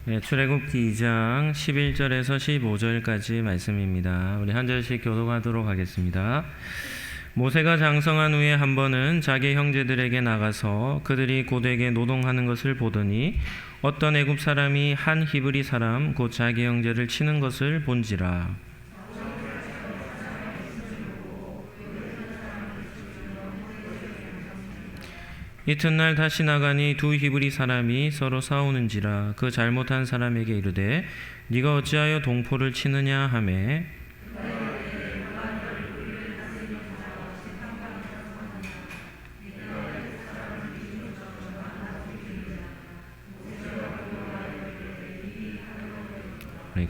출애굽기 2장 11절에서 15절까지 말씀입니다. 우리 한 절씩 교독하도록 하겠습니다. 모세가 장성한 후에 한 번은 자기 형제들에게 나가서 그들이 고되게 노동하는 것을 보더니 어떤 애굽 사람이 한 히브리 사람 곧 자기 형제를 치는 것을 본지라. 이튿날 다시 나가니 두 히브리 사람이 서로 싸우는지라. 그 잘못한 사람에게 이르되 네가 어찌하여 동포를 치느냐 하매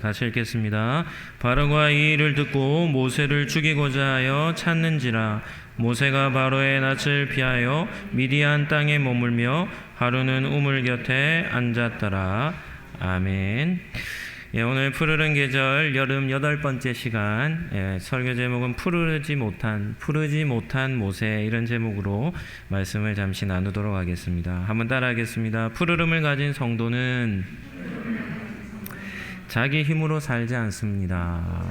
같이 읽겠습니다. 바로가 이 일을 듣고 모세를 죽이고자 하여 찾는지라. 모세가 바로의 낯을 피하여 미디안 땅에 머물며 하루는 우물 곁에 앉았더라. 아멘. 오늘 푸르른 계절 여름 8번째 시간, 설교 제목은 푸르지 못한 모세, 이런 제목으로 말씀을 잠시 나누도록 하겠습니다. 한번 따라하겠습니다. 푸르름을 가진 성도는 자기 힘으로 살지 않습니다.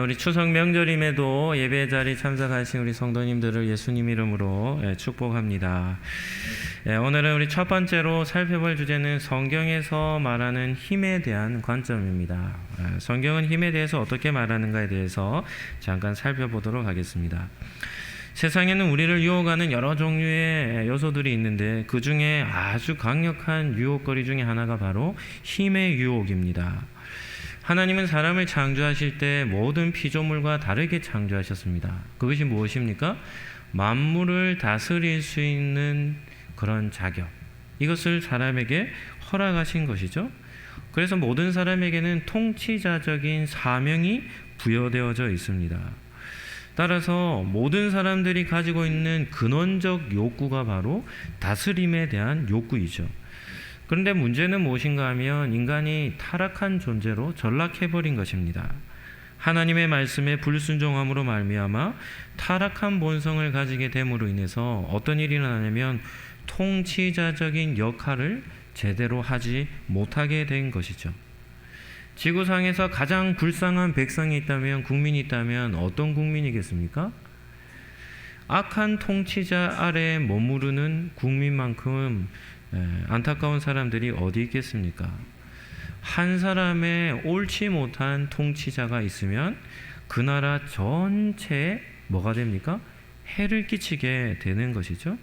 우리 추석 명절임에도 예배 자리 참석하신 우리 성도님들을 예수님 이름으로 축복합니다. 오늘은 우리 첫 번째로 살펴볼 주제는 성경에서 말하는 힘에 대한 관점입니다. 성경은 힘에 대해서 어떻게 말하는가에 대해서 잠깐 살펴보도록 하겠습니다. 세상에는 우리를 유혹하는 여러 종류의 요소들이 있는데 그 중에 아주 강력한 유혹거리 중에 하나가 바로 힘의 유혹입니다. 하나님은 사람을 창조하실 때 모든 피조물과 다르게 창조하셨습니다. 그것이 무엇입니까? 만물을 다스릴 수 있는 그런 자격, 이것을 사람에게 허락하신 것이죠. 그래서 모든 사람에게는 통치자적인 사명이 부여되어져 있습니다. 따라서 모든 사람들이 가지고 있는 근원적 욕구가 바로 다스림에 대한 욕구이죠. 그런데 문제는 무엇인가 하면 인간이 타락한 존재로 전락해버린 것입니다. 하나님의 말씀에 불순종함으로 말미암아 타락한 본성을 가지게 됨으로 인해서 어떤 일이 일어나냐면 통치자적인 역할을 제대로 하지 못하게 된 것이죠. 지구상에서 가장 불쌍한 백성이 있다면, 국민이 있다면 어떤 국민이겠습니까? 악한 통치자 아래에 머무르는 국민만큼 안타까운 사람들이 어디 있겠습니까? 한 사람의 옳지 못한 통치자가 있으면 그 나라 전체에 뭐가 됩니까? 해를 끼치게 되는 것이죠.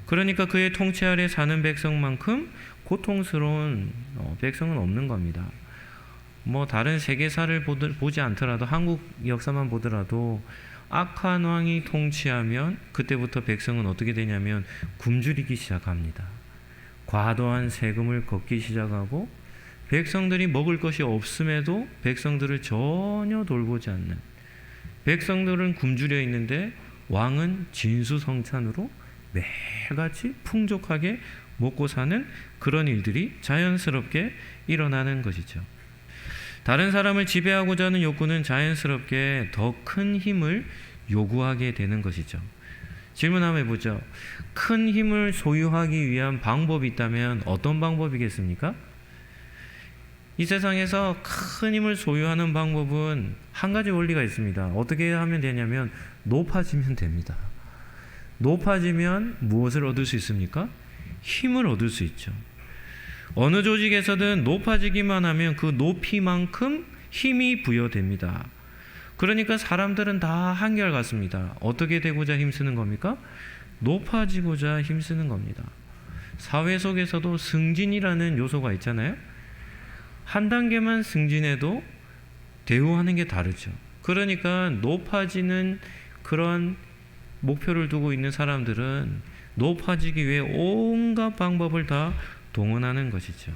그러니까 그의 통치 아래 사는 백성만큼 고통스러운 백성은 없는 겁니다. 다른 세계사를 보지 않더라도 한국 역사만 보더라도 악한 왕이 통치하면 그때부터 백성은 어떻게 되냐면 굶주리기 시작합니다. 과도한 세금을 걷기 시작하고 백성들이 먹을 것이 없음에도 백성들을 전혀 돌보지 않는, 백성들은 굶주려 있는데 왕은 진수성찬으로 매일같이 풍족하게 먹고 사는 그런 일들이 자연스럽게 일어나는 것이죠. 다른 사람을 지배하고자 하는 욕구는 자연스럽게 더 큰 힘을 요구하게 되는 것이죠. 질문 한번 해보죠. 큰 힘을 소유하기 위한 방법이 있다면 어떤 방법이겠습니까? 이 세상에서 큰 힘을 소유하는 방법은 한 가지 원리가 있습니다. 어떻게 하면 되냐면 높아지면 됩니다. 높아지면 무엇을 얻을 수 있습니까? 힘을 얻을 수 있죠. 어느 조직에서든 높아지기만 하면 그 높이만큼 힘이 부여됩니다. 그러니까 사람들은 다 한결같습니다. 어떻게 되고자 힘쓰는 겁니까? 높아지고자 힘쓰는 겁니다. 사회 속에서도 승진이라는 요소가 있잖아요. 한 단계만 승진해도 대우하는 게 다르죠. 그러니까 높아지는 그런 목표를 두고 있는 사람들은 높아지기 위해 온갖 방법을 다 동원하는 것이죠.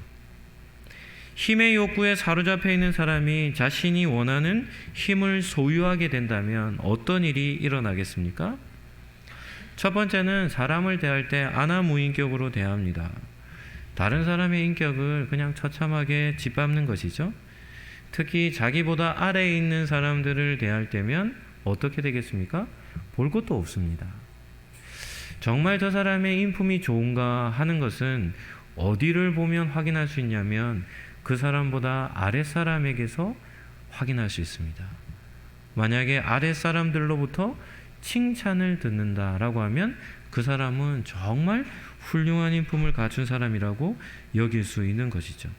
힘의 욕구에 사로잡혀 있는 사람이 자신이 원하는 힘을 소유하게 된다면 어떤 일이 일어나겠습니까? 첫 번째는 사람을 대할 때 안하무인격으로 대합니다. 다른 사람의 인격을 그냥 처참하게 짓밟는 것이죠. 특히 자기보다 아래에 있는 사람들을 대할 때면 어떻게 되겠습니까? 볼 것도 없습니다. 정말 저 사람의 인품이 좋은가 하는 것은 어디를 보면 확인할 수 있냐면 그 사람보다 아랫사람에게서 확인할 수 있습니다. 만약에 아랫사람들로부터 칭찬을 듣는다라고 하면 그 사람은 정말 훌륭한 인품을 갖춘 사람이라고 여길 수 있는 것이죠.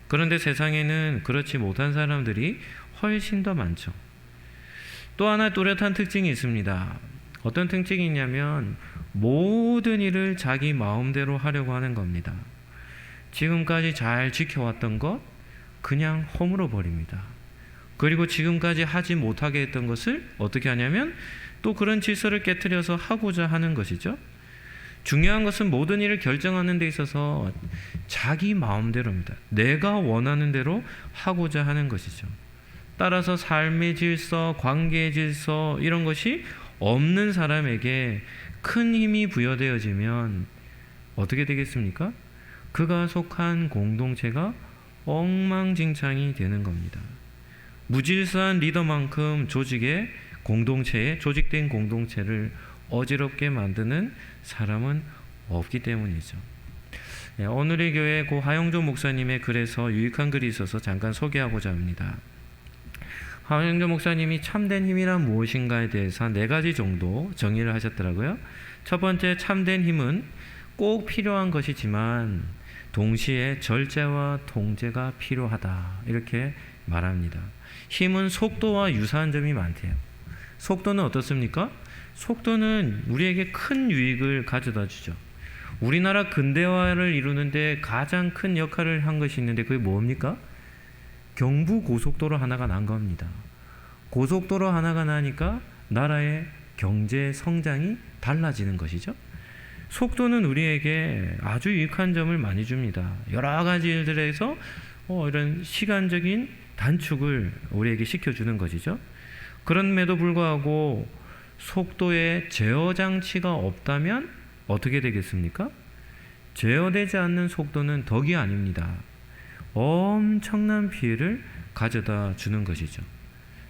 그런데 세상에는 그렇지 못한 사람들이 훨씬 더 많죠. 또 하나 뚜렷한 특징이 있습니다. 어떤 특징이 있냐면 모든 일을 자기 마음대로 하려고 하는 겁니다. 지금까지 잘 지켜왔던 것 그냥 허물어 버립니다. 그리고 지금까지 하지 못하게 했던 것을 어떻게 하냐면 또 그런 질서를 깨트려서 하고자 하는 것이죠. 중요한 것은 모든 일을 결정하는 데 있어서 자기 마음대로입니다. 내가 원하는 대로 하고자 하는 것이죠. 따라서 삶의 질서, 관계의 질서 이런 것이 없는 사람에게 큰 힘이 부여되어지면 어떻게 되겠습니까? 그가 속한 공동체가 엉망진창이 되는 겁니다. 무질서한 리더만큼 조직의 공동체에 조직된 공동체를 어지럽게 만드는 사람은 없기 때문이죠. 오늘의 교회 고 하영조 목사님의 글에서 유익한 글이 있어서 잠깐 소개하고자 합니다. 하영조 목사님이 참된 힘이란 무엇인가에 대해서 한 4가지 정도 정의를 하셨더라고요. 첫 번째, 참된 힘은 꼭 필요한 것이지만 동시에 절제와 통제가 필요하다, 이렇게 말합니다. 힘은 속도와 유사한 점이 많대요. 속도는 어떻습니까? 속도는 우리에게 큰 유익을 가져다 주죠. 우리나라 근대화를 이루는데 가장 큰 역할을 한 것이 있는데 그게 뭡니까? 경부고속도로 하나가 난 겁니다. 고속도로 하나가 나니까 나라의 경제 성장이 달라지는 것이죠. 속도는 우리에게 아주 유익한 점을 많이 줍니다. 여러 가지 일들에서 이런 시간적인 단축을 우리에게 시켜주는 것이죠. 그럼에도 불구하고 속도에 제어 장치가 없다면 어떻게 되겠습니까? 제어되지 않는 속도는 덕이 아닙니다. 엄청난 피해를 가져다 주는 것이죠.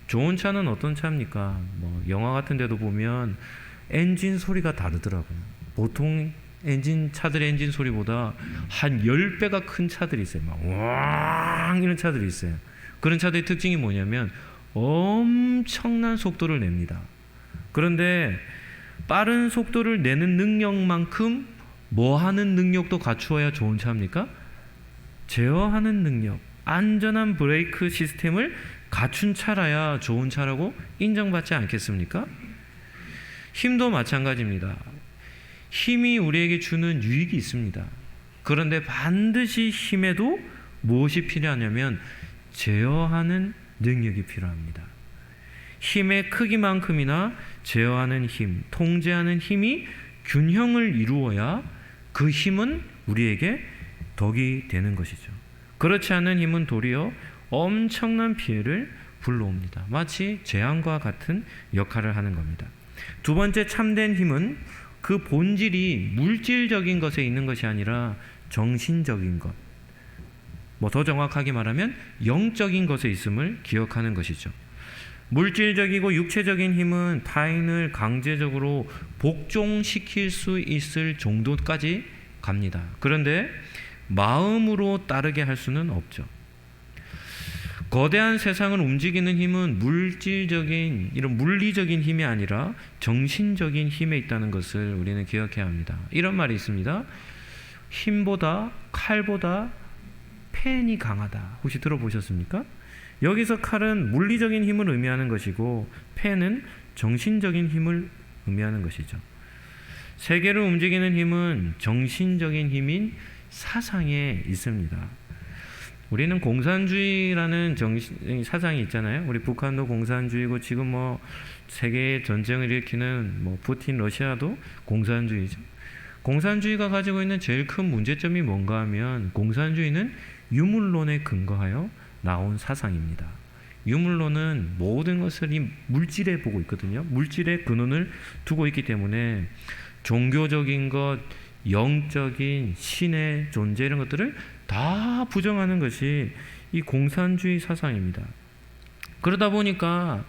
좋은 차는 어떤 차입니까? 영화 같은 데도 보면 엔진 소리가 다르더라고요. 보통 차들의 엔진 소리보다 한 10배가 큰 차들이 있어요. 막 왕 이런 차들이 있어요. 그런 차들의 특징이 뭐냐면 엄청난 속도를 냅니다. 그런데 빠른 속도를 내는 능력만큼 뭐 하는 능력도 갖추어야 좋은 차입니까? 제어하는 능력, 안전한 브레이크 시스템을 갖춘 차라야 좋은 차라고 인정받지 않겠습니까? 힘도 마찬가지입니다. 힘이 우리에게 주는 유익이 있습니다. 그런데 반드시 힘에도 무엇이 필요하냐면 제어하는 능력이 필요합니다. 힘의 크기만큼이나 제어하는 힘, 통제하는 힘이 균형을 이루어야 그 힘은 우리에게 덕이 되는 것이죠. 그렇지 않은 힘은 도리어 엄청난 피해를 불러옵니다. 마치 재앙과 같은 역할을 하는 겁니다. 두 번째, 참된 힘은 그 본질이 물질적인 것에 있는 것이 아니라 정신적인 것, 더 정확하게 말하면 영적인 것에 있음을 기억하는 것이죠. 물질적이고 육체적인 힘은 타인을 강제적으로 복종시킬 수 있을 정도까지 갑니다. 그런데 마음으로 따르게 할 수는 없죠. 거대한 세상을 움직이는 힘은 물질적인 이런 물리적인 힘이 아니라 정신적인 힘에 있다는 것을 우리는 기억해야 합니다. 이런 말이 있습니다. 힘보다 칼보다 펜이 강하다. 혹시 들어보셨습니까? 여기서 칼은 물리적인 힘을 의미하는 것이고 펜은 정신적인 힘을 의미하는 것이죠. 세계를 움직이는 힘은 정신적인 힘인 사상에 있습니다. 우리는 공산주의라는 사상이 있잖아요. 우리 북한도 공산주의고 지금 세계 전쟁을 일으키는 푸틴 러시아도 공산주의죠. 공산주의가 가지고 있는 제일 큰 문제점이 뭔가 하면 공산주의는 유물론에 근거하여 나온 사상입니다. 유물론은 모든 것을 이 물질에 보고 있거든요. 물질에 근원을 두고 있기 때문에 종교적인 것, 영적인 신의 존재 이런 것들을 다 부정하는 것이 이 공산주의 사상입니다. 그러다 보니까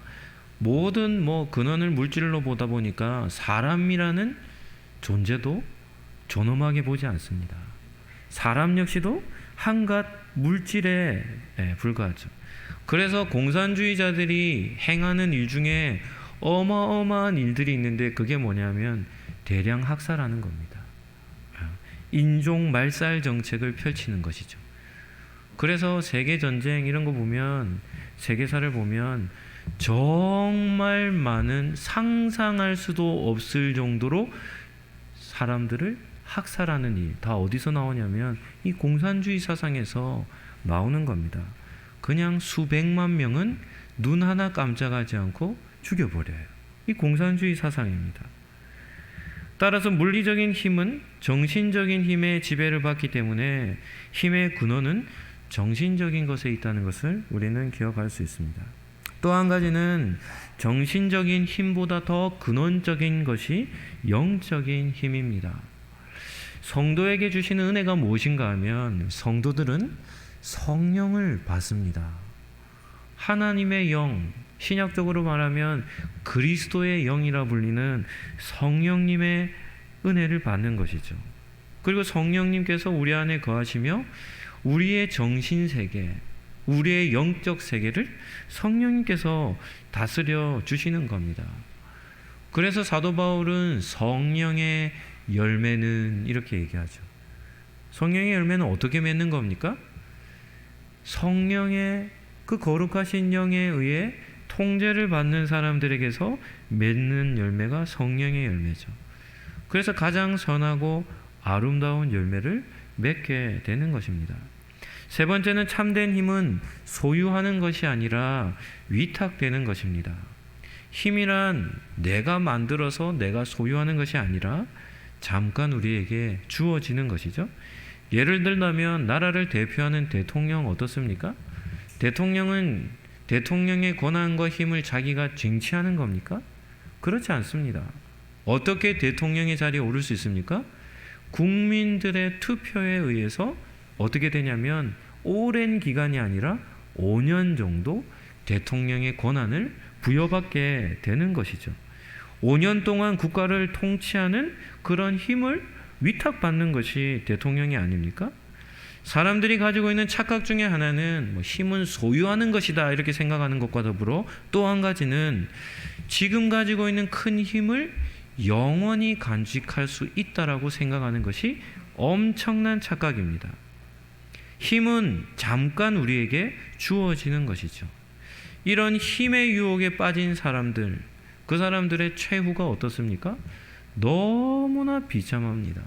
모든 근원을 물질로 보다 보니까 사람이라는 존재도 존엄하게 보지 않습니다. 사람 역시도 한갓 물질에 불과하죠. 그래서 공산주의자들이 행하는 일 중에 어마어마한 일들이 있는데 그게 뭐냐면 대량 학살하는 겁니다. 인종 말살 정책을 펼치는 것이죠. 그래서 세계전쟁 이런 거 보면, 세계사를 보면 정말 많은 상상할 수도 없을 정도로 사람들을 학살하는 일, 다 어디서 나오냐면 이 공산주의 사상에서 나오는 겁니다. 그냥 수백만 명은 눈 하나 깜짝하지 않고 죽여버려요. 이 공산주의 사상입니다. 따라서 물리적인 힘은 정신적인 힘의 지배를 받기 때문에 힘의 근원은 정신적인 것에 있다는 것을 우리는 기억할 수 있습니다. 또 한 가지는 정신적인 힘보다 더 근원적인 것이 영적인 힘입니다. 성도에게 주시는 은혜가 무엇인가 하면 성도들은 성령을 받습니다. 하나님의 영, 신약적으로 말하면 그리스도의 영이라 불리는 성령님의 은혜를 받는 것이죠. 그리고 성령님께서 우리 안에 거하시며 우리의 정신세계, 우리의 영적 세계를 성령님께서 다스려 주시는 겁니다. 그래서 사도 바울은 성령의 열매는 이렇게 얘기하죠. 성령의 열매는 어떻게 맺는 겁니까? 성령의 그 거룩하신 영에 의해 통제를 받는 사람들에게서 맺는 열매가 성령의 열매죠. 그래서 가장 선하고 아름다운 열매를 맺게 되는 것입니다. 세 번째는 참된 힘은 소유하는 것이 아니라 위탁되는 것입니다. 힘이란 내가 만들어서 내가 소유하는 것이 아니라 잠깐 우리에게 주어지는 것이죠. 예를 들면 나라를 대표하는 대통령 어떻습니까? 대통령은 대통령의 권한과 힘을 자기가 쟁취하는 겁니까? 그렇지 않습니다. 어떻게 대통령의 자리에 오를 수 있습니까? 국민들의 투표에 의해서 어떻게 되냐면 오랜 기간이 아니라 5년 정도 대통령의 권한을 부여받게 되는 것이죠. 5년 동안 국가를 통치하는 그런 힘을 위탁받는 것이 대통령이 아닙니까? 사람들이 가지고 있는 착각 중에 하나는 힘은 소유하는 것이다 이렇게 생각하는 것과 더불어 또 한 가지는 지금 가지고 있는 큰 힘을 영원히 간직할 수 있다라고 생각하는 것이 엄청난 착각입니다. 힘은 잠깐 우리에게 주어지는 것이죠. 이런 힘의 유혹에 빠진 사람들, 그 사람들의 최후가 어떻습니까? 너무나 비참합니다.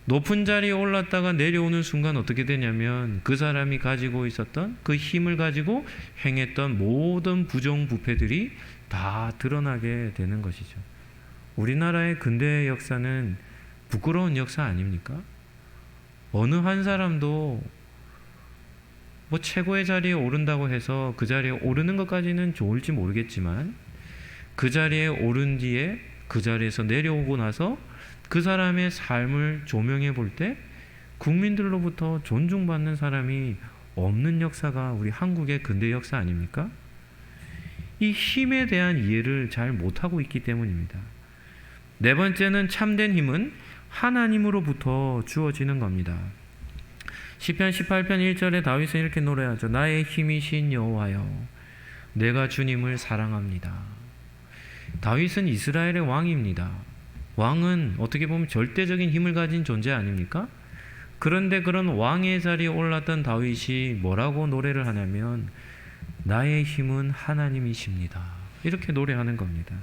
높은 자리에 올랐다가 내려오는 순간 어떻게 되냐면 그 사람이 가지고 있었던 그 힘을 가지고 행했던 모든 부정부패들이 다 드러나게 되는 것이죠. 우리나라의 근대의 역사는 부끄러운 역사 아닙니까? 어느 한 사람도 최고의 자리에 오른다고 해서 그 자리에 오르는 것까지는 좋을지 모르겠지만 그 자리에 오른 뒤에 그 자리에서 내려오고 나서 그 사람의 삶을 조명해 볼 때 국민들로부터 존중받는 사람이 없는 역사가 우리 한국의 근대 역사 아닙니까? 이 힘에 대한 이해를 잘 못하고 있기 때문입니다. 네 번째는 참된 힘은 하나님으로부터 주어지는 겁니다. 시편 18편 1절에 다윗은 이렇게 노래하죠. 나의 힘이신 여호와여, 내가 주님을 사랑합니다. 다윗은 이스라엘의 왕입니다. 왕은 어떻게 보면 절대적인 힘을 가진 존재 아닙니까? 그런데 그런 왕의 자리에 올랐던 다윗이 뭐라고 노래를 하냐면 나의 힘은 하나님이십니다. 이렇게 노래하는 겁니다.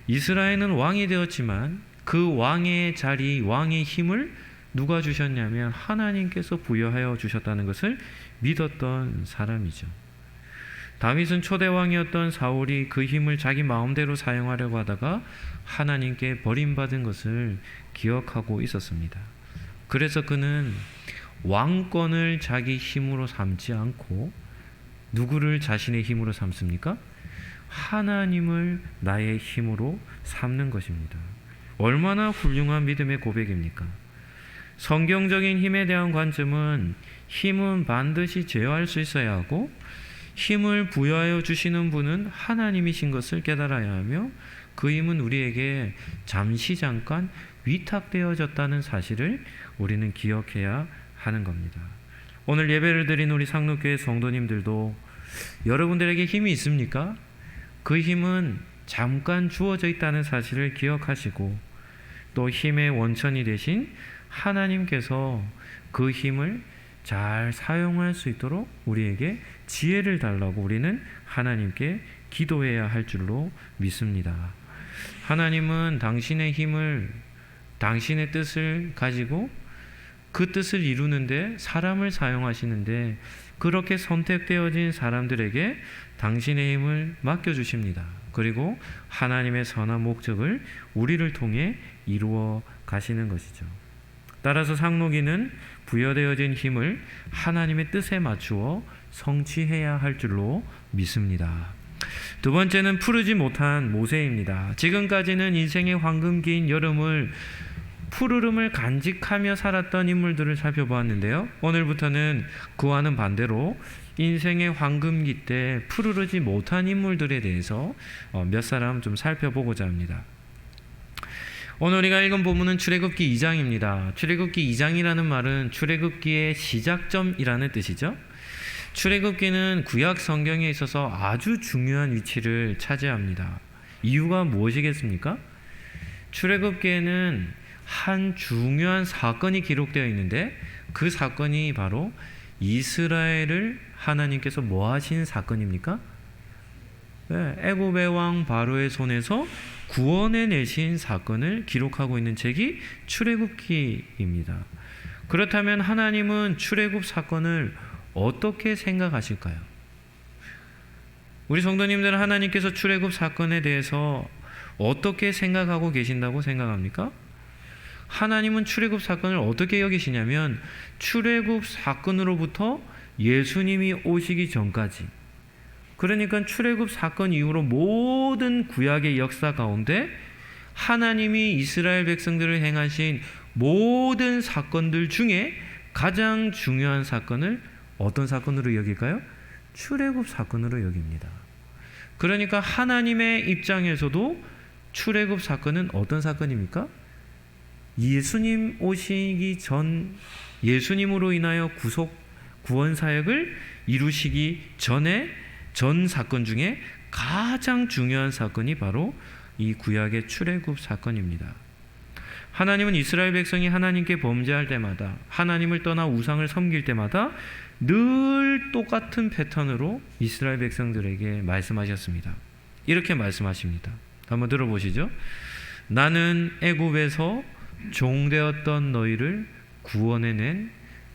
이스라엘은 왕이 되었지만 그 왕의 자리, 왕의 힘을 누가 주셨냐면 하나님께서 부여하여 주셨다는 것을 믿었던 사람이죠. 다윗은 초대왕이었던 사울이 그 힘을 자기 마음대로 사용하려고 하다가 하나님께 버림받은 것을 기억하고 있었습니다. 그래서 그는 왕권을 자기 힘으로 삼지 않고 누구를 자신의 힘으로 삼습니까? 하나님을 나의 힘으로 삼는 것입니다. 얼마나 훌륭한 믿음의 고백입니까? 성경적인 힘에 대한 관점은 힘은 반드시 제어할 수 있어야 하고 힘을 부여하여 주시는 분은 하나님이신 것을 깨달아야 하며 그 힘은 우리에게 잠깐 위탁되어졌다는 사실을 우리는 기억해야 하는 겁니다. 오늘 예배를 드린 우리 상록교회 성도님들도 여러분들에게 힘이 있습니까? 그 힘은 잠깐 주어져 있다는 사실을 기억하시고 또 힘의 원천이 되신 하나님께서 그 힘을 잘 사용할 수 있도록 우리에게 지혜를 달라고 우리는 하나님께 기도해야 할 줄로 믿습니다. 하나님은 당신의 힘을, 당신의 뜻을 가지고 그 뜻을 이루는데 사람을 사용하시는데 그렇게 선택되어진 사람들에게 당신의 힘을 맡겨주십니다. 그리고 하나님의 선한 목적을 우리를 통해 이루어 가시는 것이죠. 따라서 상록이는 부여되어진 힘을 하나님의 뜻에 맞추어 성취해야 할 줄로 믿습니다. 두 번째는 푸르지 못한 모세입니다. 지금까지는 인생의 황금기인 여름을 푸르름을 간직하며 살았던 인물들을 살펴보았는데요. 오늘부터는 그와는 반대로 인생의 황금기 때 푸르르지 못한 인물들에 대해서 몇 사람 좀 살펴보고자 합니다. 오늘 우리가 읽은 본문은 출애굽기 2장입니다. 출애굽기 2장이라는 말은 출애굽기의 시작점이라는 뜻이죠. 출애굽기는 구약 성경에 있어서 아주 중요한 위치를 차지합니다. 이유가 무엇이겠습니까? 출애굽기에는 한 중요한 사건이 기록되어 있는데 그 사건이 바로 이스라엘을 하나님께서 뭐 하신 사건입니까? 애굽의 왕 바로의 손에서 구원해 내신 사건을 기록하고 있는 책이 출애굽기입니다. 그렇다면 하나님은 출애굽 사건을 어떻게 생각하실까요? 우리 성도님들은 하나님께서 출애굽 사건에 대해서 어떻게 생각하고 계신다고 생각합니까? 하나님은 출애굽 사건을 어떻게 여기시냐면 출애굽 사건으로부터 예수님이 오시기 전까지, 그러니까 출애굽 사건 이후로 모든 구약의 역사 가운데 하나님이 이스라엘 백성들을 행하신 모든 사건들 중에 가장 중요한 사건을 어떤 사건으로 여길까요? 출애굽 사건으로 여깁니다. 그러니까 하나님의 입장에서도 출애굽 사건은 어떤 사건입니까? 예수님 오시기 전, 예수님으로 인하여 구원 사역을 이루시기 전에 전 사건 중에 가장 중요한 사건이 바로 이 구약의 출애굽 사건입니다. 하나님은 이스라엘 백성이 하나님께 범죄할 때마다, 하나님을 떠나 우상을 섬길 때마다 늘 똑같은 패턴으로 이스라엘 백성들에게 말씀하셨습니다. 이렇게 말씀하십니다. 한번 들어보시죠. 나는 애굽에서 종되었던 너희를 구원해낸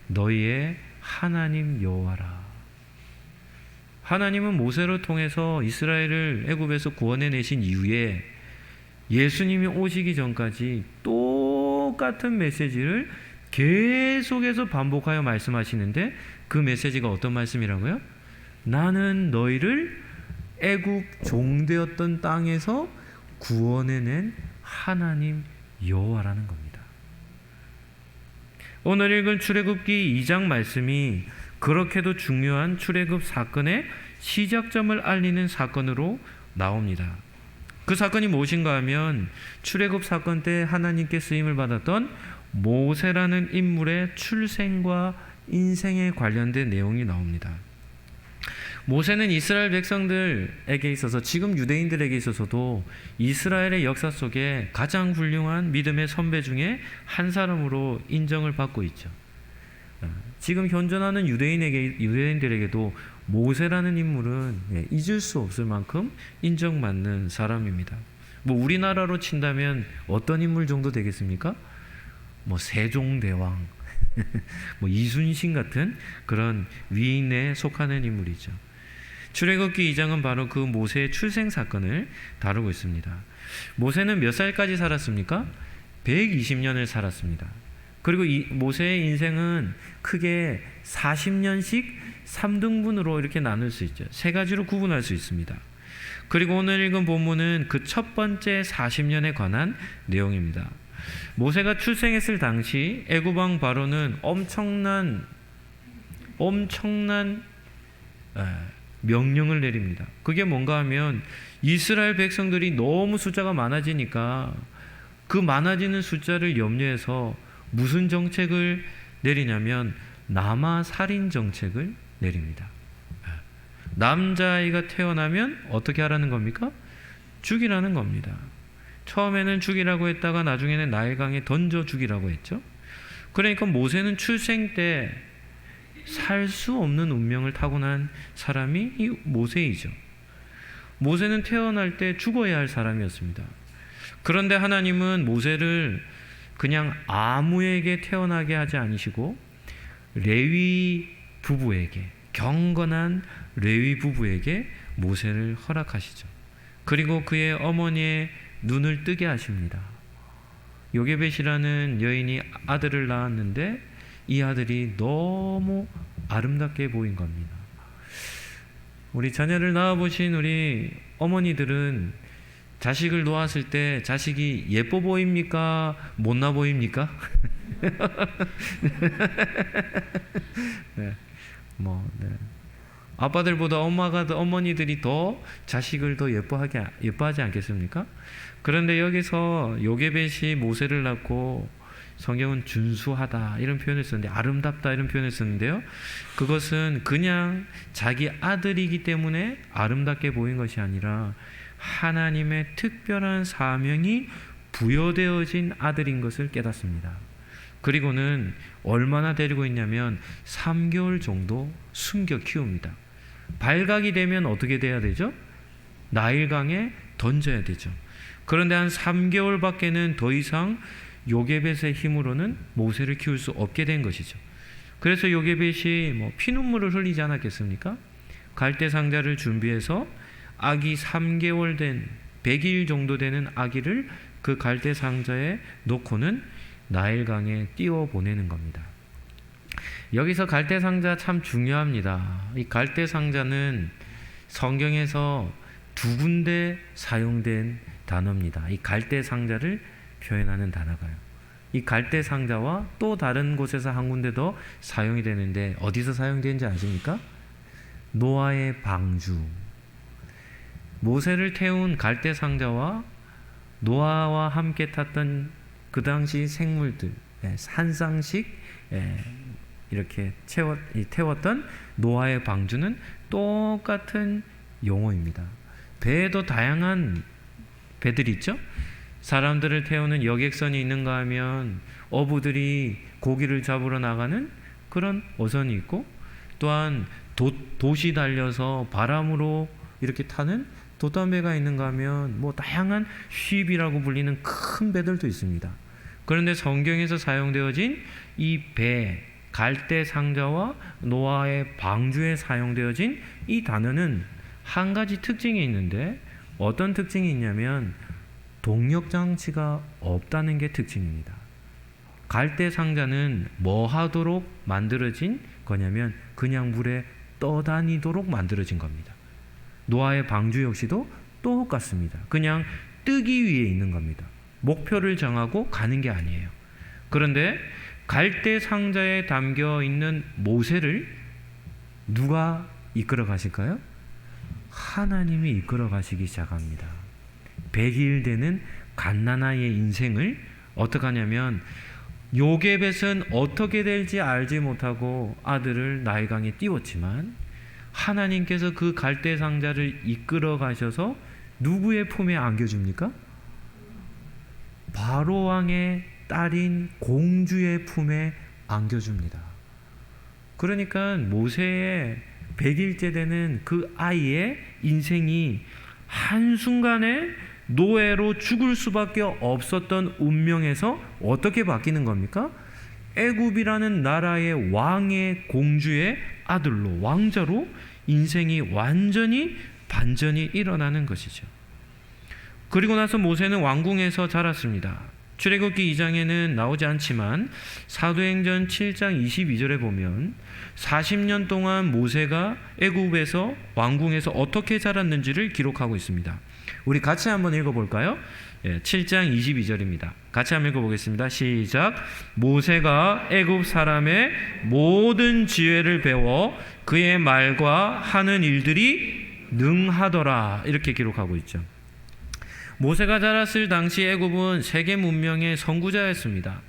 너희의 하나님 여호와라. 하나님은 모세를 통해서 이스라엘을 애굽에서 구원해내신 이후에 예수님이 오시기 전까지 똑같은 메시지를 계속해서 반복하여 말씀하시는데 그 메시지가 어떤 말씀이라고요? 나는 너희를 애굽 종되었던 땅에서 구원해낸 하나님 여호와라는 겁니다. 오늘 읽은 출애굽기 2장 말씀이 그렇게도 중요한 출애굽 사건의 시작점을 알리는 사건으로 나옵니다. 그 사건이 무엇인가 하면 출애굽 사건 때 하나님께 쓰임을 받았던 모세라는 인물의 출생과 인생에 관련된 내용이 나옵니다. 모세는 이스라엘 백성들에게 있어서, 지금 유대인들에게 있어서도 이스라엘의 역사 속에 가장 훌륭한 믿음의 선배 중에 한 사람으로 인정을 받고 있죠. 지금 현존하는 유대인들에게도 모세라는 인물은 잊을 수 없을 만큼 인정받는 사람입니다. 뭐 우리나라로 친다면 어떤 인물 정도 되겠습니까? 뭐 세종대왕, 뭐 이순신 같은 그런 위인에 속하는 인물이죠. 출애굽기 2장은 바로 그 모세의 출생 사건을 다루고 있습니다. 모세는 몇 살까지 살았습니까? 120년을 살았습니다. 그리고 모세의 인생은 크게 40년씩 3등분으로 이렇게 나눌 수 있죠. 세 가지로 구분할 수 있습니다. 그리고 오늘 읽은 본문은 그 첫 번째 40년에 관한 내용입니다. 모세가 출생했을 당시 애굽 왕 바로는 엄청난 명령을 내립니다. 그게 뭔가 하면 이스라엘 백성들이 너무 숫자가 많아지니까 그 많아지는 숫자를 염려해서 무슨 정책을 내리냐면 남아 살인 정책을 내립니다. 남자아이가 태어나면 어떻게 하라는 겁니까? 죽이라는 겁니다. 처음에는 죽이라고 했다가 나중에는 나일강에 던져 죽이라고 했죠. 그러니까 모세는 출생 때 살 수 없는 운명을 타고난 사람이 이 모세이죠. 모세는 태어날 때 죽어야 할 사람이었습니다. 그런데 하나님은 모세를 그냥 아무에게 태어나게 하지 않으시고 레위 부부에게, 경건한 레위 부부에게 모세를 허락하시죠. 그리고 그의 어머니의 눈을 뜨게 하십니다. 요게벳이라는 여인이 아들을 낳았는데 이 아들이 너무 아름답게 보인 겁니다. 우리 자녀를 낳아보신 우리 어머니들은 자식을 놓았을 때 자식이 예뻐 보입니까? 못나 보입니까? 네. 네. 아빠들보다 어머니들이 더 자식을 더 예뻐하지 않겠습니까? 그런데 여기서 요게벳이 모세를 낳고 성경은 준수하다 이런 표현을 썼는데 아름답다 이런 표현을 썼는데요. 그것은 그냥 자기 아들이기 때문에 아름답게 보인 것이 아니라 하나님의 특별한 사명이 부여되어진 아들인 것을 깨닫습니다. 그리고는 얼마나 데리고 있냐면 3개월 정도 숨겨 키웁니다. 발각이 되면 어떻게 돼야 되죠? 나일강에 던져야 되죠. 그런데 한 3개월밖에는 더 이상 요게벳의 힘으로는 모세를 키울 수 없게 된 것이죠. 그래서 요게벳이 피눈물을 흘리지 않았겠습니까? 갈대 상자를 준비해서 아기 3개월 된 100일 정도 되는 아기를 그 갈대 상자에 놓고는 나일강에 띄워 보내는 겁니다. 여기서 갈대 상자 참 중요합니다. 이 갈대 상자는 성경에서 2군데 사용된 단어입니다. 이 갈대 상자를 표현하는 단어가요. 이 갈대 상자와 또 다른 곳에서 한 군데 더 사용이 되는데 어디서 사용되는지 아십니까? 노아의 방주. 모세를 태운 갈대 상자와 노아와 함께 탔던 그 당시 생물들, 한 쌍씩 이렇게 태웠던 노아의 방주는 똑같은 용어입니다. 배에도 다양한 배들이 있죠. 사람들을 태우는 여객선이 있는가 하면 어부들이 고기를 잡으러 나가는 그런 어선이 있고, 또한 돛이 달려서 바람으로 이렇게 타는 돛담배가 있는가 하면 다양한 쉽이라고 불리는 큰 배들도 있습니다. 그런데 성경에서 사용되어진 이 배, 갈대 상자와 노아의 방주에 사용되어진 이 단어는 한 가지 특징이 있는데, 어떤 특징이 있냐면 동력장치가 없다는 게 특징입니다. 갈대 상자는 뭐 하도록 만들어진 거냐면 그냥 물에 떠다니도록 만들어진 겁니다. 노아의 방주 역시도 똑같습니다. 그냥 뜨기 위해 있는 겁니다. 목표를 정하고 가는 게 아니에요. 그런데 갈대 상자에 담겨 있는 모세를 누가 이끌어 가실까요? 하나님이 이끌어 가시기 시작합니다. 100일 되는 갓난아이의 인생을 어떻게 하냐면, 요게벳은 어떻게 될지 알지 못하고 아들을 나일강에 띄웠지만 하나님께서 그 갈대 상자를 이끌어 가셔서 누구의 품에 안겨줍니까? 바로 왕의 딸인 공주의 품에 안겨줍니다. 그러니까 모세의 100일째 되는 그 아이의 인생이 한순간에 노예로 죽을 수밖에 없었던 운명에서 어떻게 바뀌는 겁니까? 애굽이라는 나라의 왕의 공주의 아들로, 왕자로 인생이 완전히 반전이 일어나는 것이죠. 그리고 나서 모세는 왕궁에서 자랐습니다. 출애굽기 2장에는 나오지 않지만 사도행전 7장 22절에 보면 40년 동안 모세가 애굽에서 왕궁에서 어떻게 자랐는지를 기록하고 있습니다. 우리 같이 한번 읽어볼까요? 7장 22절입니다. 같이 한번 읽어보겠습니다. 시작. 모세가 애굽 사람의 모든 지혜를 배워 그의 말과 하는 일들이 능하더라. 이렇게 기록하고 있죠. 모세가 자랐을 당시 애굽은 세계 문명의 선구자였습니다.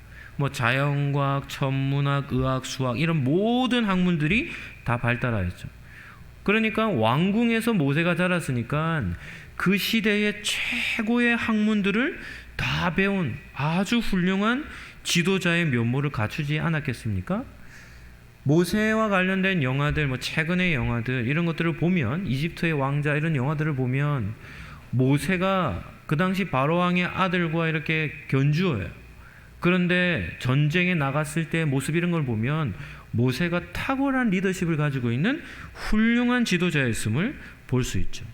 자연과학, 천문학, 의학, 수학 이런 모든 학문들이 다 발달하였죠. 그러니까 왕궁에서 모세가 자랐으니까 그 시대의 최고의 학문들을 다 배운 아주 훌륭한 지도자의 면모를 갖추지 않았겠습니까? 모세와 관련된 영화들, 최근의 영화들 이런 것들을 보면, 이집트의 왕자 이런 영화들을 보면 모세가 그 당시 바로왕의 아들과 이렇게 견주어요. 그런데 전쟁에 나갔을 때 모습 이런 걸 보면 모세가 탁월한 리더십을 가지고 있는 훌륭한 지도자였음을 볼 수 있죠.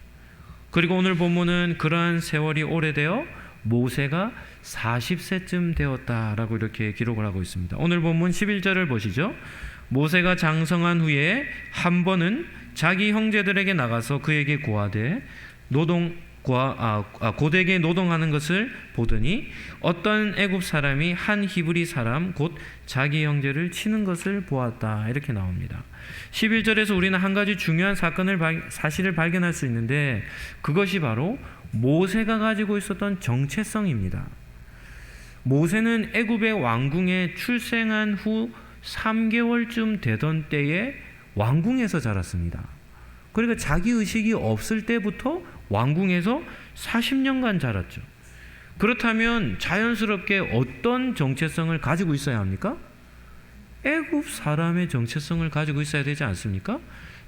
그리고 오늘 본문은 그러한 세월이 오래되어 모세가 40세쯤 되었다라고 이렇게 기록을 하고 있습니다. 오늘 본문 11절을 보시죠. 모세가 장성한 후에 한 번은 자기 형제들에게 나가서 그에게 고하되 고되게 노동하는 것을 보더니 어떤 애굽 사람이 한 히브리 사람 곧 자기 형제를 치는 것을 보았다. 이렇게 나옵니다. 11절에서 우리는 한 가지 중요한 사실을 발견할 수 있는데, 그것이 바로 모세가 가지고 있었던 정체성입니다. 모세는 애굽의 왕궁에 출생한 후 3개월쯤 되던 때에 왕궁에서 자랐습니다. 그러니까 자기 의식이 없을 때부터 왕궁에서 40년간 자랐죠. 그렇다면 자연스럽게 어떤 정체성을 가지고 있어야 합니까? 애굽 사람의 정체성을 가지고 있어야 되지 않습니까?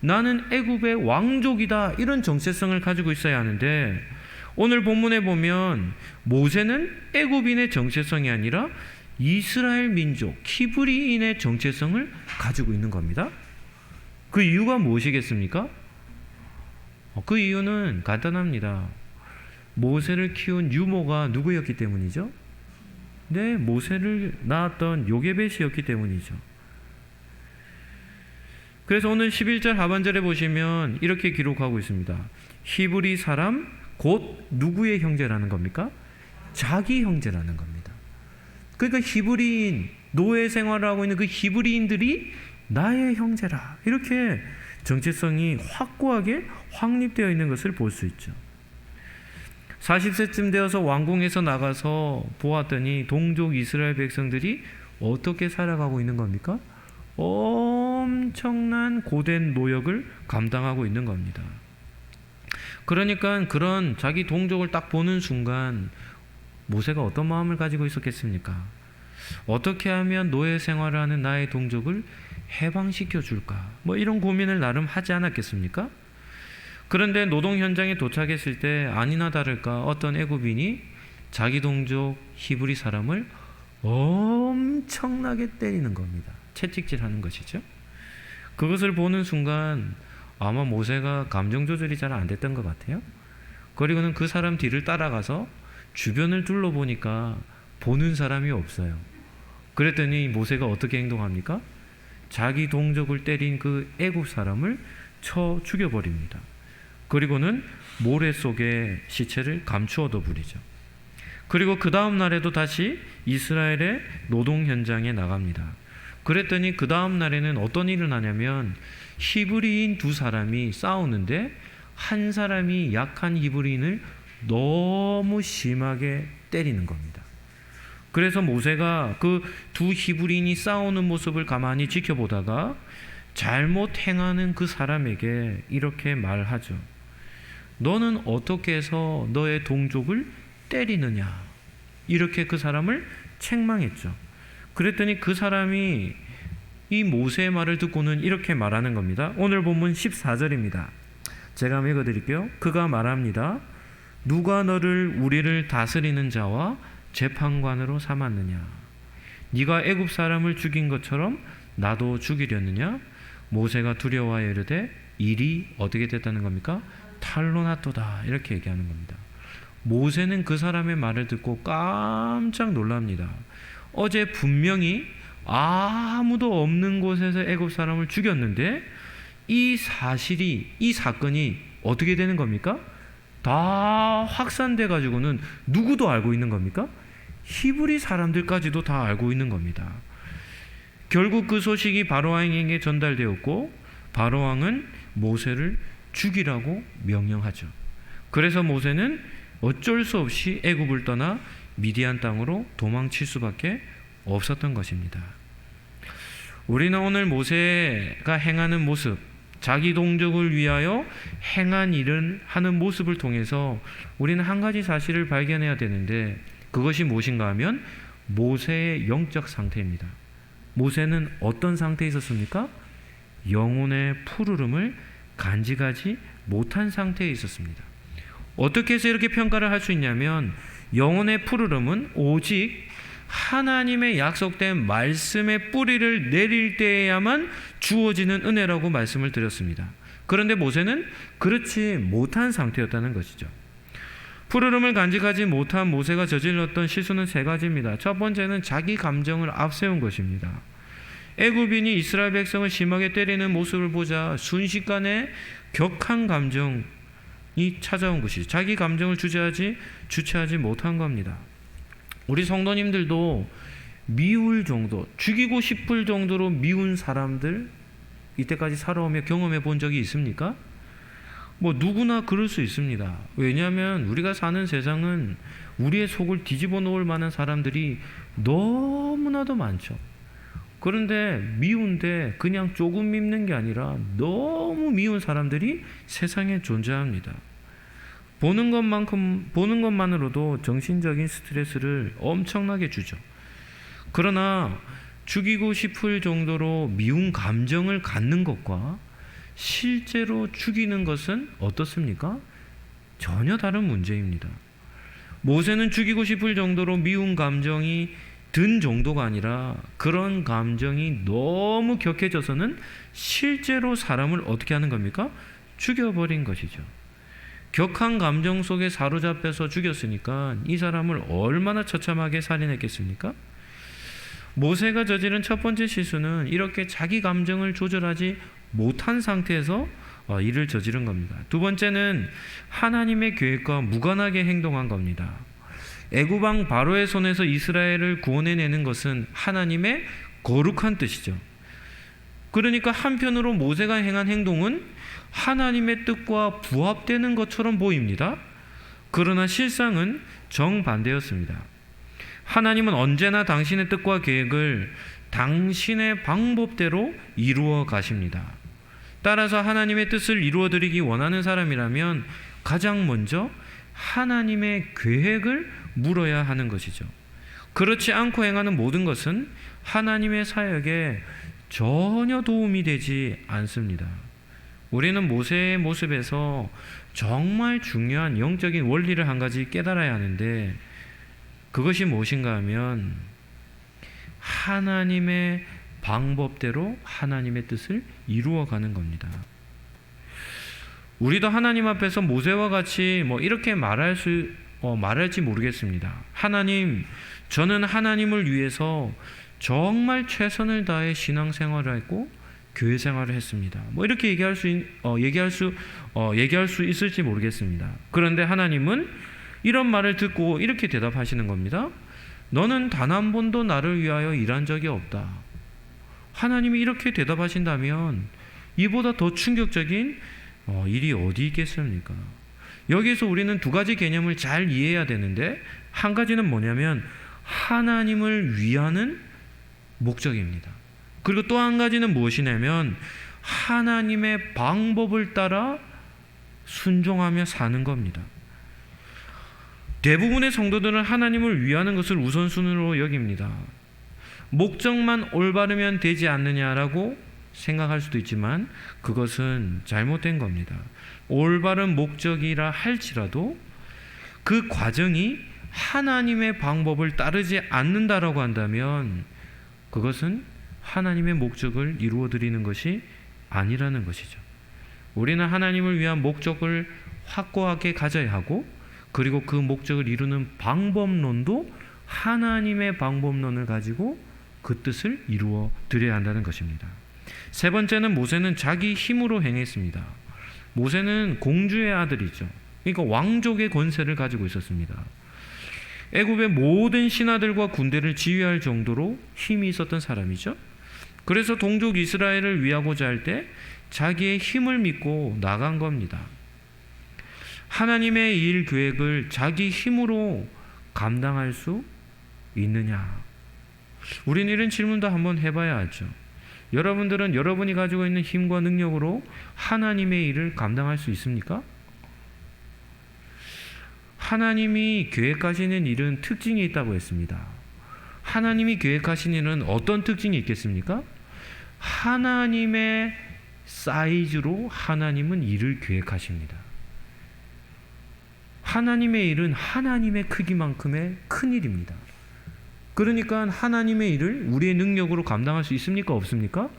나는 애굽의 왕족이다, 이런 정체성을 가지고 있어야 하는데, 오늘 본문에 보면 모세는 애굽인의 정체성이 아니라 이스라엘 민족 히브리인의 정체성을 가지고 있는 겁니다. 그 이유가 무엇이겠습니까? 그 이유는 간단합니다. 모세를 키운 유모가 누구였기 때문이죠? 네, 모세를 낳았던 요게벳이었기 때문이죠. 그래서 오늘 11절 하반절에 보시면 이렇게 기록하고 있습니다. 히브리 사람 곧 누구의 형제라는 겁니까? 자기 형제라는 겁니다. 그러니까 히브리인, 노예 생활을 하고 있는 그 히브리인들이 나의 형제라, 이렇게 정체성이 확고하게 확립되어 있는 것을 볼 수 있죠. 40세쯤 되어서 왕궁에서 나가서 보았더니 동족 이스라엘 백성들이 어떻게 살아가고 있는 겁니까? 엄청난 고된 노역을 감당하고 있는 겁니다. 그러니까 그런 자기 동족을 딱 보는 순간 모세가 어떤 마음을 가지고 있었겠습니까? 어떻게 하면 노예 생활을 하는 나의 동족을 해방시켜 줄까? 이런 고민을 나름 하지 않았겠습니까? 그런데 노동 현장에 도착했을 때 아니나 다를까 어떤 애굽인이 자기 동족 히브리 사람을 엄청나게 때리는 겁니다. 채찍질하는 것이죠. 그것을 보는 순간 아마 모세가 감정 조절이 잘 안 됐던 것 같아요. 그리고는 그 사람 뒤를 따라가서 주변을 둘러보니까 보는 사람이 없어요. 그랬더니 모세가 어떻게 행동합니까? 자기 동족을 때린 그 애굽 사람을 쳐 죽여버립니다. 그리고는 모래 속에 시체를 감추어도 부리죠. 그리고 그 다음 날에도 다시 이스라엘의 노동 현장에 나갑니다. 그랬더니 그 다음 날에는 어떤 일을 하냐면 히브리인 두 사람이 싸우는데 한 사람이 약한 히브리인을 너무 심하게 때리는 겁니다. 그래서 모세가 그 두 히브리인이 싸우는 모습을 가만히 지켜보다가 잘못 행하는 그 사람에게 이렇게 말하죠. 너는 어떻게 해서 너의 동족을 때리느냐, 이렇게 그 사람을 책망했죠. 그랬더니 그 사람이 이 모세의 말을 듣고는 이렇게 말하는 겁니다. 오늘 본문 14절입니다. 제가 한번 읽어드릴게요. 그가 말합니다. 누가 너를 우리를 다스리는 자와 재판관으로 삼았느냐? 네가 애굽 사람을 죽인 것처럼 나도 죽이려느냐? 모세가 두려워하여 이르되 일이 어떻게 됐다는 겁니까? 탈로 났도다, 이렇게 얘기하는 겁니다. 모세는 그 사람의 말을 듣고 깜짝 놀랍니다. 어제 분명히 아무도 없는 곳에서 애굽 사람을 죽였는데 이 사건이 어떻게 되는 겁니까? 다 확산돼 가지고는 누구도 알고 있는 겁니까? 히브리 사람들까지도 다 알고 있는 겁니다. 결국 그 소식이 바로왕에게 전달되었고 바로왕은 모세를 죽이라고 명령하죠. 그래서 모세는 어쩔 수 없이 애굽을 떠나 미디안 땅으로 도망칠 수밖에 없었던 것입니다. 우리는 오늘 모세가 행하는 모습, 자기 동족을 위하여 행한 일을 하는 모습을 통해서 우리는 한 가지 사실을 발견해야 되는데, 그것이 무엇인가 하면 모세의 영적 상태입니다. 모세는 어떤 상태에 있었습니까? 영혼의 푸르름을 간직하지 못한 상태에 있었습니다. 어떻게 해서 이렇게 평가를 할 수 있냐면, 영혼의 푸르름은 오직 하나님의 약속된 말씀의 뿌리를 내릴 때에야만 주어지는 은혜라고 말씀을 드렸습니다. 그런데 모세는 그렇지 못한 상태였다는 것이죠. 푸르름을 간직하지 못한 모세가 저질렀던 실수는 세 가지입니다. 첫 번째는 자기 감정을 앞세운 것입니다. 애굽인이 이스라엘 백성을 심하게 때리는 모습을 보자 순식간에 격한 감정이 찾아온 것이죠. 자기 감정을 주체하지 못한 겁니다. 우리 성도님들도 미울 정도, 죽이고 싶을 정도로 미운 사람들 이때까지 살아오며 경험해 본 적이 있습니까? 누구나 그럴 수 있습니다. 왜냐하면 우리가 사는 세상은 우리의 속을 뒤집어 놓을 만한 사람들이 너무나도 많죠. 그런데 미운데 그냥 조금 밉는 게 아니라 너무 미운 사람들이 세상에 존재합니다. 보는 것만으로도 정신적인 스트레스를 엄청나게 주죠. 그러나 죽이고 싶을 정도로 미운 감정을 갖는 것과 실제로 죽이는 것은 어떻습니까? 전혀 다른 문제입니다. 모세는 죽이고 싶을 정도로 미운 감정이 든 정도가 아니라 그런 감정이 너무 격해져서는 실제로 사람을 어떻게 하는 겁니까? 죽여버린 것이죠. 격한 감정 속에 사로잡혀서 죽였으니까 이 사람을 얼마나 처참하게 살인했겠습니까? 모세가 저지른 첫 번째 실수는 이렇게 자기 감정을 조절하지 못한 상태에서 일을 저지른 겁니다. 두 번째는 하나님의 계획과 무관하게 행동한 겁니다. 애굽 왕 바로의 손에서 이스라엘을 구원해내는 것은 하나님의 거룩한 뜻이죠. 그러니까 한편으로 모세가 행한 행동은 하나님의 뜻과 부합되는 것처럼 보입니다. 그러나 실상은 정반대였습니다. 하나님은 언제나 당신의 뜻과 계획을 당신의 방법대로 이루어 가십니다. 따라서 하나님의 뜻을 이루어 드리기 원하는 사람이라면 가장 먼저 하나님의 계획을 물어야 하는 것이죠. 그렇지 않고 행하는 모든 것은 하나님의 사역에 전혀 도움이 되지 않습니다. 우리는 모세의 모습에서 정말 중요한 영적인 원리를 한 가지 깨달아야 하는데, 그것이 무엇인가 하면 하나님의 방법대로 하나님의 뜻을 이루어가는 겁니다. 우리도 하나님 앞에서 모세와 같이 이렇게 말할지 모르겠습니다. 하나님, 저는 하나님을 위해서 정말 최선을 다해 신앙생활을 했고 교회 생활을 했습니다. 이렇게 얘기할 수 있을지 모르겠습니다. 그런데 하나님은 이런 말을 듣고 이렇게 대답하시는 겁니다. 너는 단 한 번도 나를 위하여 일한 적이 없다. 하나님이 이렇게 대답하신다면 이보다 더 충격적인 일이 어디 있겠습니까? 여기서 우리는 두 가지 개념을 잘 이해해야 되는데, 한 가지는 뭐냐면 하나님을 위하는 목적입니다. 그리고 또 한 가지는 무엇이냐면 하나님의 방법을 따라 순종하며 사는 겁니다. 대부분의 성도들은 하나님을 위하는 것을 우선순위로 여깁니다. 목적만 올바르면 되지 않느냐라고 생각할 수도 있지만 그것은 잘못된 겁니다. 올바른 목적이라 할지라도 그 과정이 하나님의 방법을 따르지 않는다라고 한다면 그것은 하나님의 목적을 이루어 드리는 것이 아니라는 것이죠. 우리는 하나님을 위한 목적을 확고하게 가져야 하고, 그리고 그 목적을 이루는 방법론도 하나님의 방법론을 가지고 그 뜻을 이루어 드려야 한다는 것입니다. 세 번째는 모세는 자기 힘으로 행했습니다. 모세는 공주의 아들이죠. 그러니까 왕족의 권세를 가지고 있었습니다. 애굽의 모든 신하들과 군대를 지휘할 정도로 힘이 있었던 사람이죠. 그래서 동족 이스라엘을 위하고자 할 때 자기의 힘을 믿고 나간 겁니다. 하나님의 일 계획을 자기 힘으로 감당할 수 있느냐? 우리는 이런 질문도 한번 해봐야 하죠. 여러분들은 여러분이 가지고 있는 힘과 능력으로 하나님의 일을 감당할 수 있습니까? 하나님이 계획하시는 일은 특징이 있다고 했습니다. 하나님이 계획하신 일은 어떤 특징이 있겠습니까? 하나님의 사이즈로 하나님은 일을 계획하십니다. 하나님의 일은 하나님의 크기만큼의 큰 일입니다. 그러니까 하나님의 일을 우리의 능력으로 감당할 수 있습니까? 없습니까?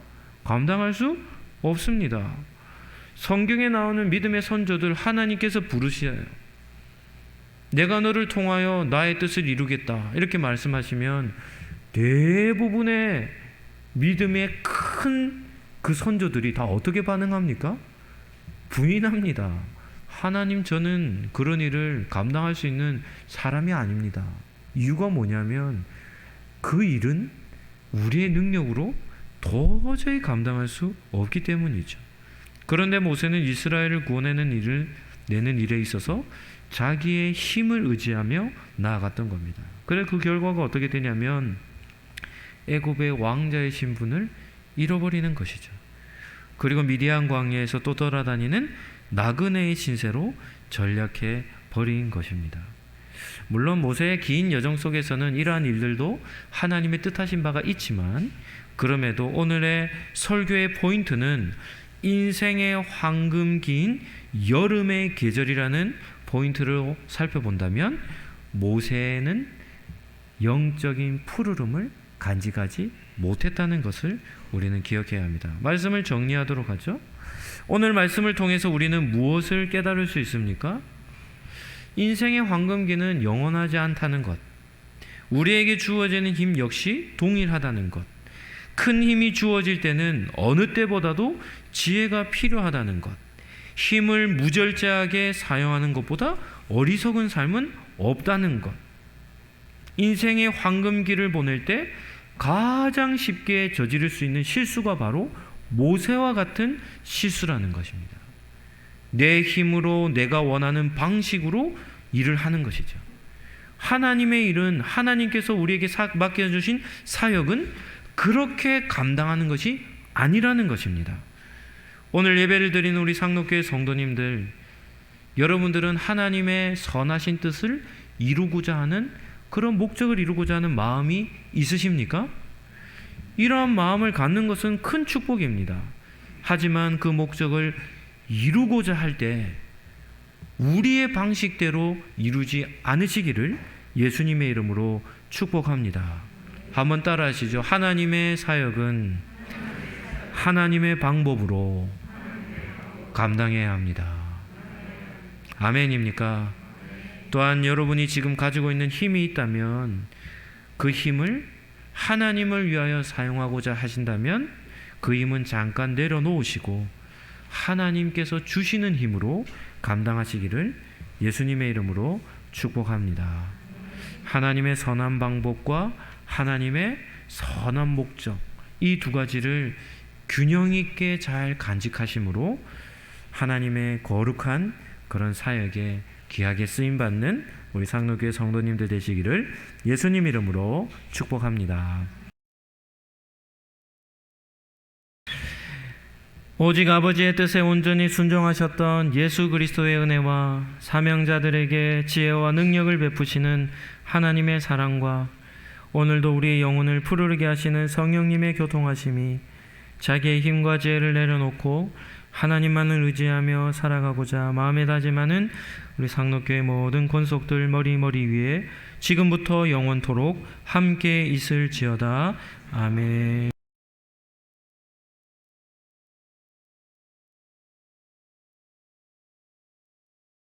감당할 수 없습니다. 성경에 나오는 믿음의 선조들 하나님께서 부르셔요. 내가 너를 통하여 나의 뜻을 이루겠다 이렇게 말씀하시면 대부분의 믿음의 큰 그 선조들이 다 어떻게 반응합니까? 부인합니다. 하나님, 저는 그런 일을 감당할 수 있는 사람이 아닙니다. 이유가 뭐냐면 그 일은 우리의 능력으로 도저히 감당할 수 없기 때문이죠. 그런데 모세는 이스라엘을 구원내는 일에 있어서 자기의 힘을 의지하며 나아갔던 겁니다. 그래 그 결과가 어떻게 되냐면 애굽의 왕자의 신분을 잃어버리는 것이죠. 그리고 미디안 광야에서 또 돌아다니는 나그네의 신세로 전락해 버린 것입니다. 물론 모세의 긴 여정 속에서는 이러한 일들도 하나님의 뜻하신 바가 있지만 그럼에도 오늘의 설교의 포인트는 인생의 황금기인 여름의 계절이라는 포인트를 살펴본다면 모세는 영적인 푸르름을 간직하지 못했다는 것을 우리는 기억해야 합니다. 말씀을 정리하도록 하죠. 오늘 말씀을 통해서 우리는 무엇을 깨달을 수 있습니까? 인생의 황금기는 영원하지 않다는 것, 우리에게 주어지는 힘 역시 동일하다는 것, 큰 힘이 주어질 때는 어느 때보다도 지혜가 필요하다는 것, 힘을 무절제하게 사용하는 것보다 어리석은 삶은 없다는 것, 인생의 황금기를 보낼 때 가장 쉽게 저지를 수 있는 실수가 바로 모세와 같은 실수라는 것입니다. 내 힘으로 내가 원하는 방식으로 일을 하는 것이죠. 하나님의 일은 하나님께서 우리에게 맡겨주신 사역은 그렇게 감당하는 것이 아니라는 것입니다. 오늘 예배를 드리는 우리 상록교회 성도님들, 여러분들은 하나님의 선하신 뜻을 이루고자 하는 그런 목적을 이루고자 하는 마음이 있으십니까? 이러한 마음을 갖는 것은 큰 축복입니다. 하지만 그 목적을 이루고자 할 때 우리의 방식대로 이루지 않으시기를 예수님의 이름으로 축복합니다. 한번 따라하시죠. 하나님의 사역은 하나님의 방법으로 감당해야 합니다. 아멘입니까? 또한 여러분이 지금 가지고 있는 힘이 있다면 그 힘을 하나님을 위하여 사용하고자 하신다면 그 힘은 잠깐 내려놓으시고 하나님께서 주시는 힘으로 감당하시기를 예수님의 이름으로 축복합니다. 하나님의 선한 방법과 하나님의 선한 목적, 이 두 가지를 균형 있게 잘 간직하심으로 하나님의 거룩한 그런 사역에 귀하게 쓰임받는 우리 상록교회 성도님들 되시기를 예수님 이름으로 축복합니다. 오직 아버지의 뜻에 온전히 순종하셨던 예수 그리스도의 은혜와 사명자들에게 지혜와 능력을 베푸시는 하나님의 사랑과 오늘도 우리의 영혼을 푸르르게 하시는 성령님의 교통하심이 자기의 힘과 지혜를 내려놓고 하나님만을 의지하며 살아가고자 마음에 다짐하는 우리 상록교회 모든 권속들 머리 위에 지금부터 영원토록 함께 있을지어다. 아멘.